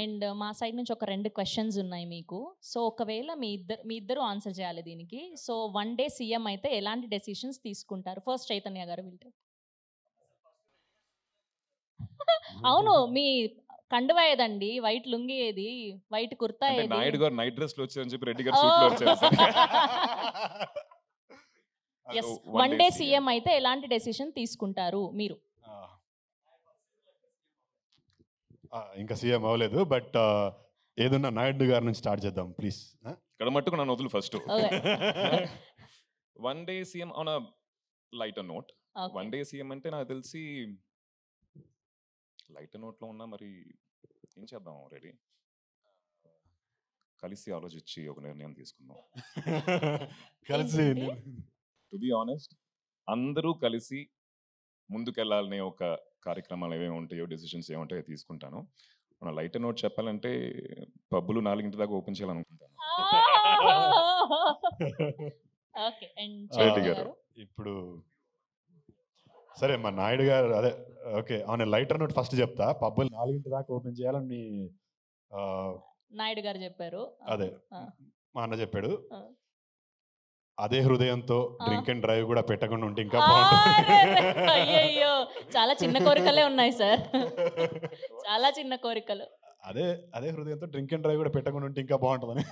And మా side నుంచి ఒక 2 క్వెషన్స్ ఉన్నాయి మీకు. సో, ఒకవేళ మీ ఇద్దరు ఆన్సర్ చేయాలి దీనికి. సో, వన్ డే సీఎం అయితే ఎలాంటి డెసిషన్స్ తీసుకుంటారు? ఫస్ట్ చైతన్య గారు విల్ టేక్. అవును. మీ కండువా ఏదండి? వైట్ లుంగీ ఏది? వైట్ కుర్తా అంటే ఏది? నాయుడు గారు నైట్ డ్రెస్ లో వచ్చారని చెప్పి రెడ్డి గారు సూట్ లో వచ్చారు sir. Yes. One day CM అయితే ఎలాంటి డెసిషన్ తీసుకుంటారు మీరు? ఇంకా సీఎం అవ్వలేదు, బట్ ఏదన్నా నాయుడు గారి నుంచి స్టార్ట్ చేద్దాం ప్లీజ్. ఇక్కడ మట్టుకు నన్ను వదులు first. Okay. One day CM on a lighter note. Okay. One day CM అంటే నాకు తెలిసి లైటర్ నోట్ లో ఉన్నా మరి ఏం చేద్దాం ఆల్రెడీ కలిసి ఆలోచించి ఒక నిర్ణయం తీసుకుందాం. కలిసి ఏంటి? టు బి ఆనెస్ట్, అందరూ కలిసి ముందుకెళ్ళాలనే ఒక కార్యక్రమాలు ఏమేమి ఉంటాయో, డెసిషన్స్ ఏముంటాయో తీసుకుంటాను. మన లైటర్ నోట్ చెప్పాలంటే పబ్బులు 4 దాకా ఓపెన్ చేయాలనుకుంటాను. ఓకే. అండ్ రెడ్డి చైతన్య గారు. గారు? ఇప్పుడు సరే మా నాయుడు గారు అదే ఓకే అవును లైటర్ నోట్ ఫస్ట్ చెప్తా. పబ్బులు 4 దాకా ఓపెన్ చేయాలని ఆ, నాయుడు గారు చెప్పారు. అదే ఆ. మా అన్న చెప్పాడు. ఆ. అదే హృదయంతో ఆ. డ్రింక్ అండ్ డ్రైవ్ కూడా పెట్టకుండా ఉంటే ఇంకా అరెరే! బాగుంటుంది. అయ్యయ్యో! చాలా చిన్న కోరికలే ఉన్నాయి సార్. చాలా చిన్న కోరికలు. అదే అదే హృదయంతో డ్రింక్ అండ్ డ్రైవ్ కూడా పెట్టకుండా ఉంటే ఇంకా బాగుంటుందని.